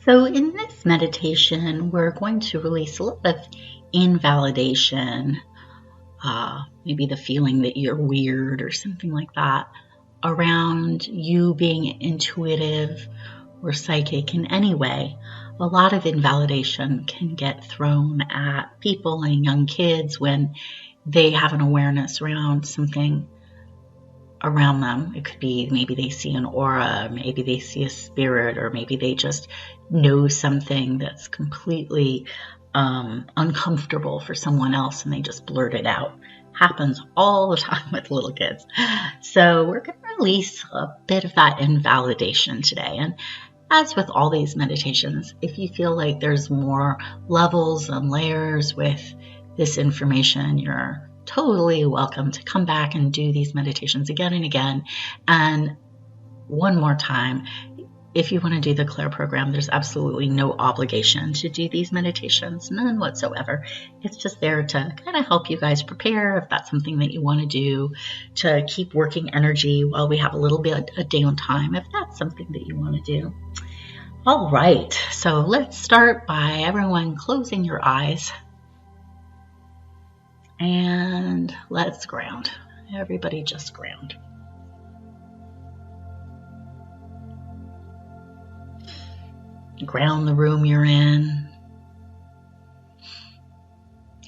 So in this meditation, we're going to release a lot of invalidation, maybe the feeling that you're weird or something like that, around you being intuitive or psychic in any way. A lot of invalidation can get thrown at people and young kids when they have an awareness around something around them. It could be maybe they see an aura, maybe they see a spirit, or maybe they just know something that's completely uncomfortable for someone else and they just blurt it out. Happens all the time with little kids. So we're going to release a bit of that invalidation today. And as with all these meditations, if you feel like there's more levels and layers with this information, you're totally welcome to come back and do these meditations again and again. And one more time, if you want to do the Claire program, there's absolutely no obligation to do these meditations, none whatsoever. It's just there to kind of help you guys prepare if that's something that you want to do, to keep working energy while we have a little bit of downtime, if that's something that you want to do. All right, so let's start by everyone closing your eyes. And let's ground. Everybody just ground. Ground the room you're in.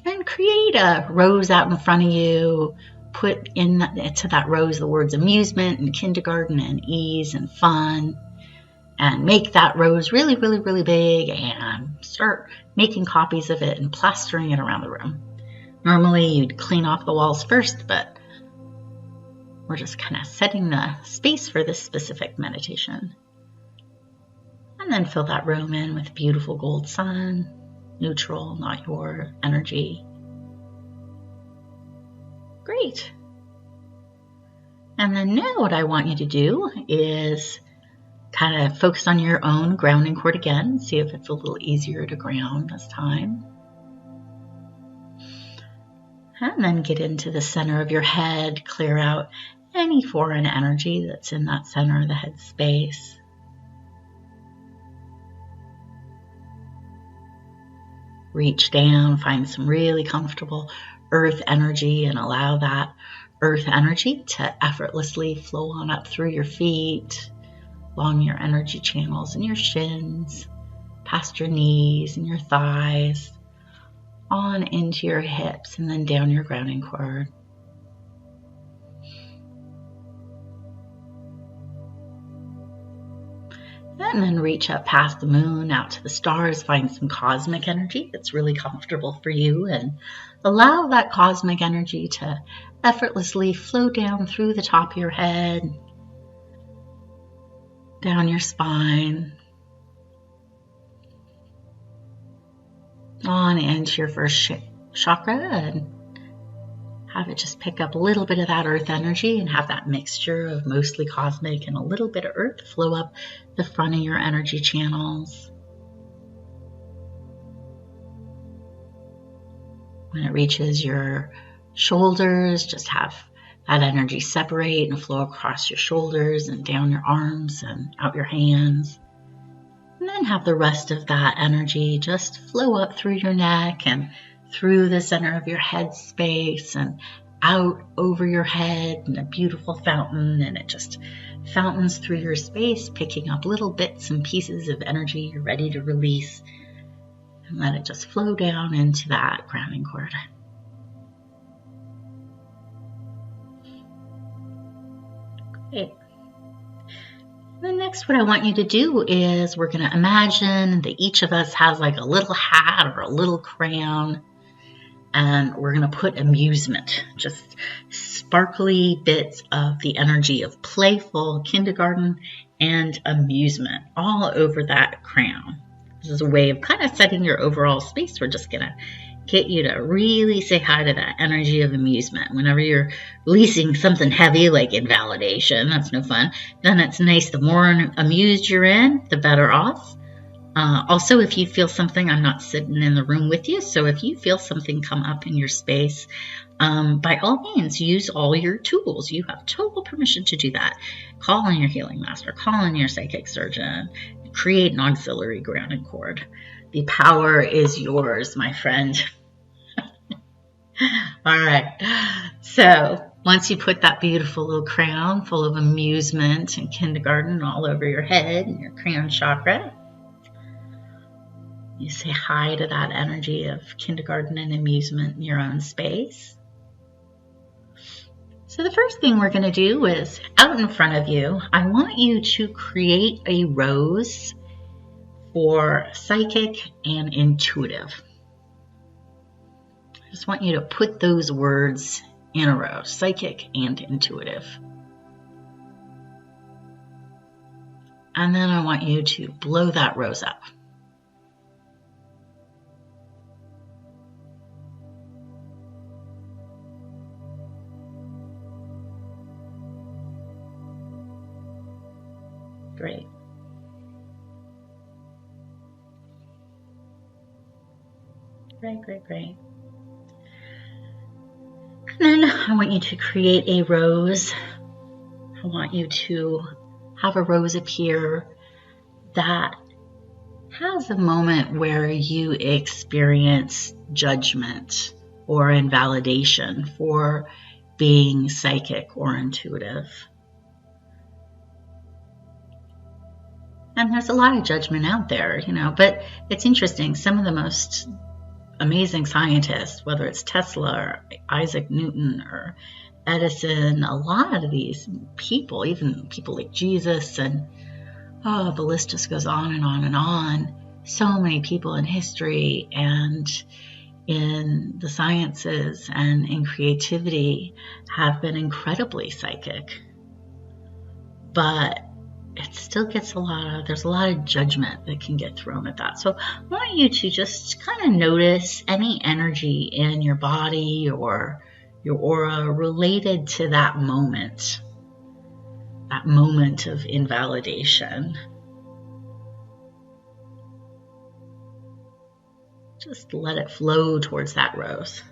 And create a rose out in front of you. Put into that rose the words amusement and kindergarten and ease and fun. And make that rose really, really, really big and start making copies of it and plastering it around the room. Normally you'd clean off the walls first, but we're just kind of setting the space for this specific meditation. And then fill that room in with beautiful gold sun, neutral, not your energy. Great. And then now what I want you to do is kind of focus on your own grounding cord again. See if it's a little easier to ground this time. And then get into the center of your head, clear out any foreign energy that's in that center of the head space. Reach down, find some really comfortable earth energy and allow that earth energy to effortlessly flow on up through your feet, along your energy channels and your shins, past your knees and your thighs, on into your hips and then down your grounding cord. And then reach up past the moon, out to the stars, find some cosmic energy that's really comfortable for you and allow that cosmic energy to effortlessly flow down through the top of your head, down your spine, on into your first chakra and have it just pick up a little bit of that earth energy and have that mixture of mostly cosmic and a little bit of earth flow up the front of your energy channels. When it reaches your shoulders, just have that energy separate and flow across your shoulders and down your arms and out your hands. And then have the rest of that energy just flow up through your neck and through the center of your head space and out over your head in a beautiful fountain. And it just fountains through your space, picking up little bits and pieces of energy you're ready to release. And let it just flow down into that grounding cord. Great. Then next, what I want you to do is we're going to imagine that each of us has like a little hat or a little crown, and we're going to put amusement, just sparkly bits of the energy of playful kindergarten and amusement all over that crown. This is a way of kind of setting your overall space. We're just going to get you to really say hi to that energy of amusement. Whenever you're releasing something heavy like invalidation, that's no fun, then it's nice. The more amused you're in, the better off. Also, if you feel something, I'm not sitting in the room with you, so if you feel something come up in your space, by all means, use all your tools. You have total permission to do that. Call on your healing master, call on your psychic surgeon, create an auxiliary grounding cord. The power is yours, my friend. All right. So once you put that beautiful little crown full of amusement and kindergarten all over your head and your crown chakra, you say hi to that energy of kindergarten and amusement in your own space. So the first thing we're going to do is, out in front of you, I want you to create a rose for psychic and intuitive. I just want you to put those words in a row, psychic and intuitive. And then I want you to blow that rose up. Great. Great. And then I want you to create a rose. I want you to have a rose appear that has a moment where you experience judgment or invalidation for being psychic or intuitive. And there's a lot of judgment out there, but it's interesting. Some of the most amazing scientists, whether it's Tesla or Isaac Newton or Edison, a lot of these people, even people like Jesus, and the list just goes on and on and on. So many people in history and in the sciences and in creativity have been incredibly psychic. But it still gets there's a lot of judgment that can get thrown at that. So I want you to just kind of notice any energy in your body or your aura related to that moment of invalidation. Just let it flow towards that rose.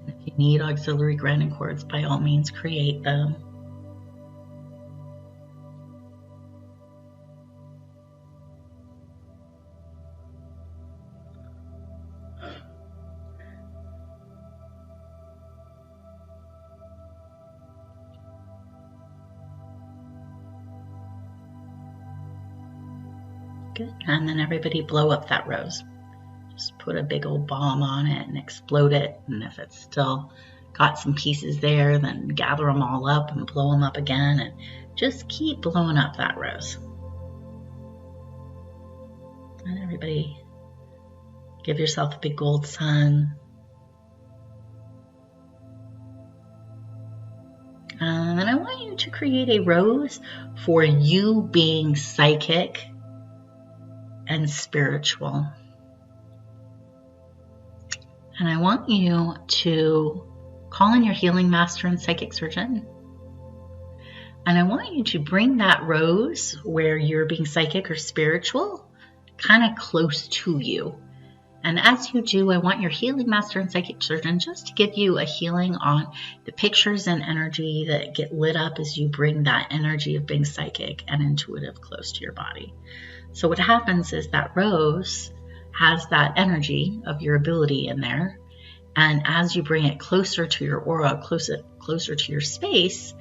If you need auxiliary grounding cords, by all means, create them. Good. And then everybody blow up that rose. Just put a big old bomb on it and explode it. And if it's still got some pieces there, then gather them all up and blow them up again. And just keep blowing up that rose. And everybody give yourself a big gold sun. And then I want you to create a rose for you being psychic and spiritual. And I want you to call in your healing master and psychic surgeon. And I want you to bring that rose where you're being psychic or spiritual kind of close to you. And as you do, I want your healing master and psychic surgeon just to give you a healing on the pictures and energy that get lit up as you bring that energy of being psychic and intuitive close to your body. So what happens is that rose has that energy of your ability in there. And as you bring it closer to your aura, closer to your space,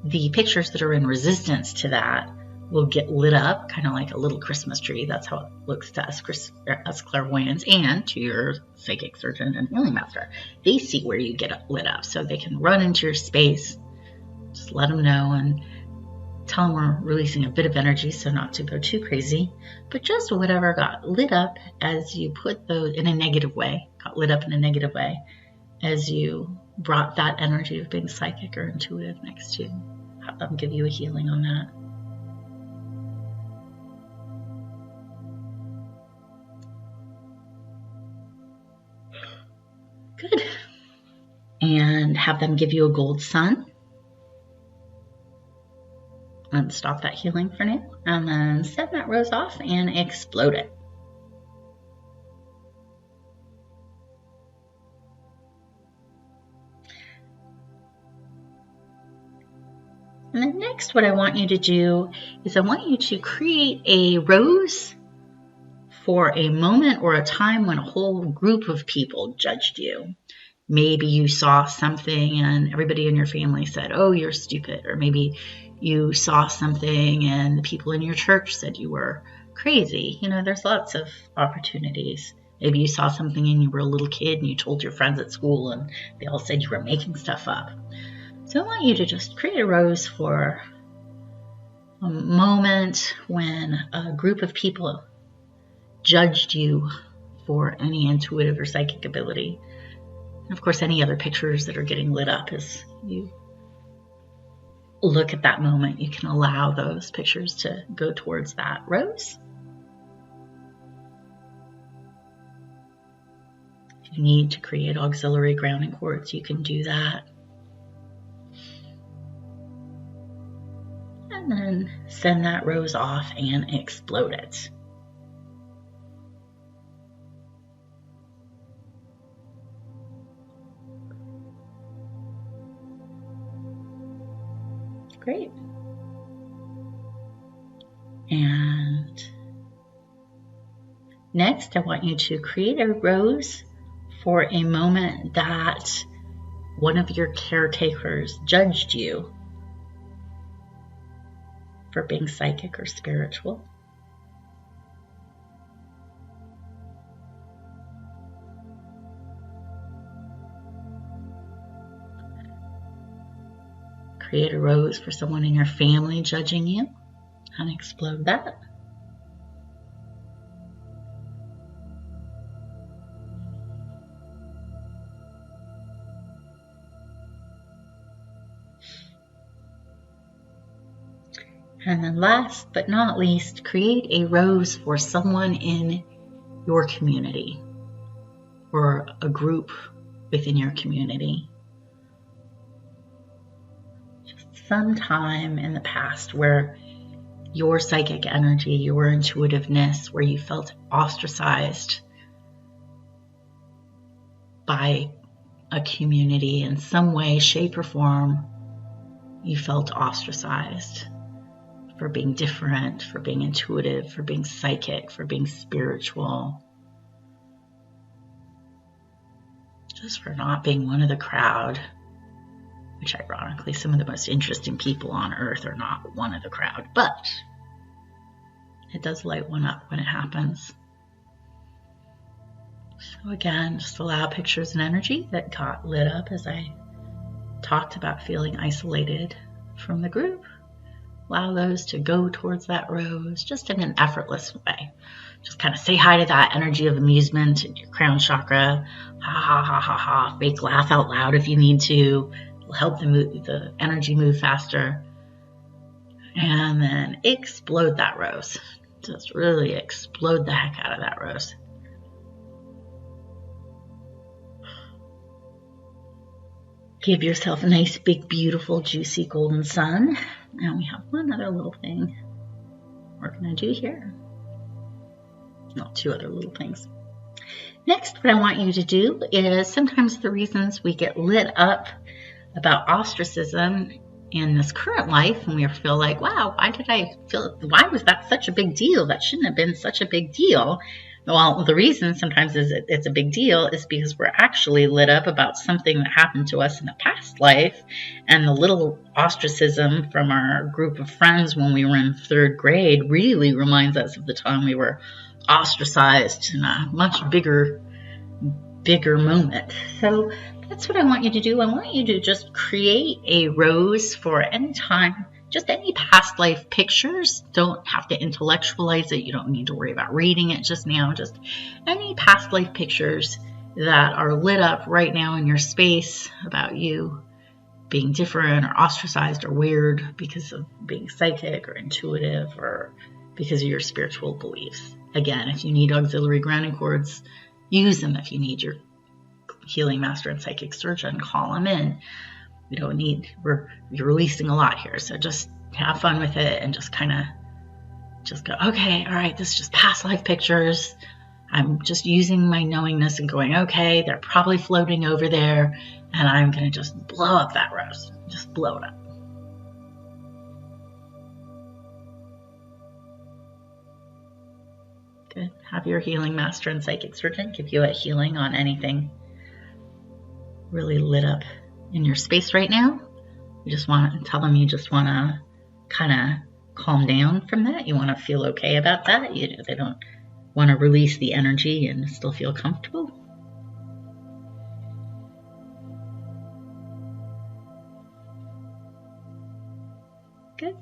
the pictures that are in resistance to that will get lit up, kind of like a little Christmas tree. That's how it looks to us clairvoyants, and to your psychic surgeon and healing master. They see where you get lit up, so they can run into your space. Just let them know and tell them we're releasing a bit of energy, so not to go too crazy, but just whatever got lit up as you put those in a negative way, got lit up in a negative way as you brought that energy of being psychic or intuitive next to. Have them give you a healing on that. Good. And have them give you a gold sun. And stop that healing for now. And then set that rose off and explode it. And the next Next, what I want you to do is I want you to create a rose for a moment or a time when a whole group of people judged you. Maybe you saw something and everybody in your family said, oh, you're stupid. Or maybe you saw something and the people in your church said you were crazy. There's lots of opportunities. Maybe you saw something and you were a little kid and you told your friends at school and they all said you were making stuff up. So I want you to just create a rose for a moment when a group of people judged you for any intuitive or psychic ability. And of course, any other pictures that are getting lit up as you look at that moment, you can allow those pictures to go towards that rose. If you need to create auxiliary grounding cords, you can do that. And then send that rose off and explode it. Great. And next, I want you to create a rose for a moment that one of your caretakers judged you for being psychic or spiritual. Create a rose for someone in your family judging you and explode that. And then last but not least, create a rose for someone in your community or a group within your community. Just some time in the past where your psychic energy, your intuitiveness, where you felt ostracized by a community in some way, shape, or form. You felt ostracized for being different, for being intuitive, for being psychic, for being spiritual, just for not being one of the crowd, which ironically, some of the most interesting people on earth are not one of the crowd, but it does light one up when it happens. So again, just allow pictures and energy that got lit up as I talked about feeling isolated from the group. Allow those to go towards that rose just in an effortless way. Just kind of say hi to that energy of amusement in your crown chakra. Ha ha ha ha ha. Fake laugh out loud if you need to. It'll help the energy move faster. And then explode that rose. Just really explode the heck out of that rose. Give yourself a nice, big, beautiful, juicy golden sun. And we have one other little thing we're going to do here. No, two other little things. Next, what I want you to do is sometimes the reasons we get lit up about ostracism in this current life, and we feel like, wow, why was that such a big deal? That shouldn't have been such a big deal. Well, the reason sometimes it's a big deal is because we're actually lit up about something that happened to us in a past life, and the little ostracism from our group of friends when we were in 3rd grade really reminds us of the time we were ostracized in a much bigger moment. So that's what I want you to do. I want you to just create a rose for any time. Just any past life pictures. Don't have to intellectualize it. You don't need to worry about reading it just now. Just any past life pictures that are lit up right now in your space about you being different or ostracized or weird because of being psychic or intuitive or because of your spiritual beliefs. Again, if you need auxiliary grounding cords, use them. If you need your healing master and psychic surgeon, call them in. You're releasing a lot here. So just have fun with it and just kind of go, okay, all right, this is just past life pictures. I'm just using my knowingness and going, okay, they're probably floating over there, and I'm going to just blow up that rose. Just blow it up. Good. Have your healing master and psychic surgeon give you a healing on anything really lit up in your space right now. You just want to tell them you just want to kind of calm down from that. You want to feel okay about that. They don't want to release the energy and still feel comfortable. Good.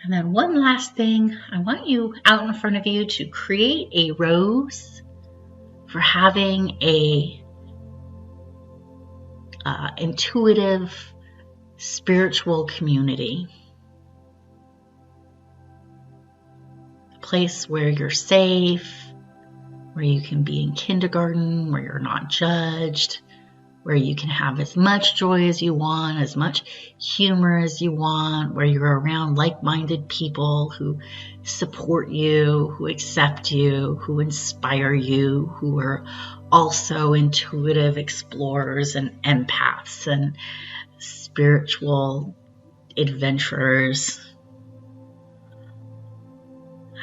And then one last thing, I want you out in front of you to create a rose for having a intuitive, spiritual community. A place where you're safe, where you can be in kindergarten, where you're not judged, where you can have as much joy as you want, as much humor as you want, where you're around like-minded people who support you, who accept you, who inspire you, who are also intuitive explorers and empaths and spiritual adventurers.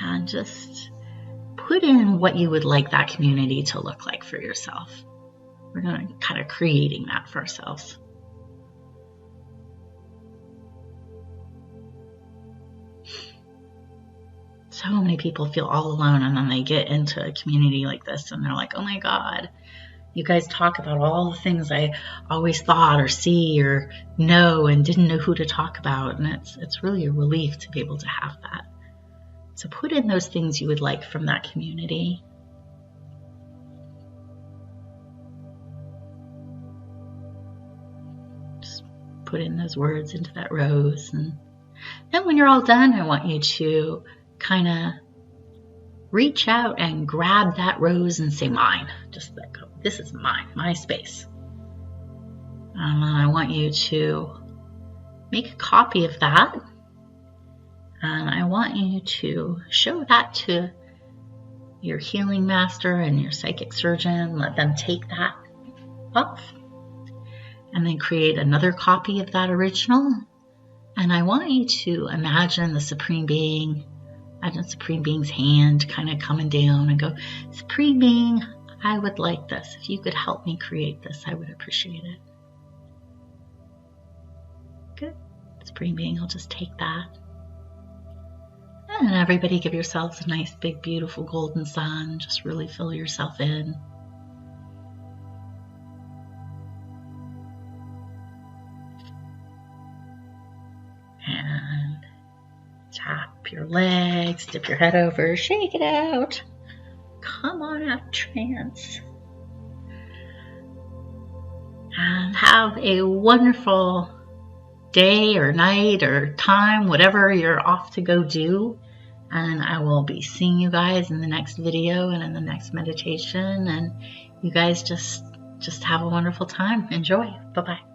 And just put in what you would like that community to look like for yourself. We're going to kind of creating that for ourselves. So many people feel all alone, and then they get into a community like this and they're like, oh my God, you guys talk about all the things I always thought or see or know and didn't know who to talk about. And it's really a relief to be able to have that. So put in those things you would like from that community. Put in those words into that rose. And then when you're all done, I want you to kind of reach out and grab that rose and say mine. Just let go. This is mine, my space. And then I want you to make a copy of that. And I want you to show that to your healing master and your psychic surgeon. Let them take that off. And then create another copy of that original. And I want you to imagine the Supreme Being, imagine Supreme Being's hand kind of coming down and go, Supreme Being, I would like this. If you could help me create this, I would appreciate it. Good. Supreme Being, I'll just take that. And everybody give yourselves a nice, big, beautiful golden sun. Just really fill yourself in. And tap your legs, dip your head over, shake it out. Come on out, trance. And have a wonderful day or night or time, whatever you're off to go do. And I will be seeing you guys in the next video and in the next meditation. And you guys just have a wonderful time. Enjoy. Bye-bye.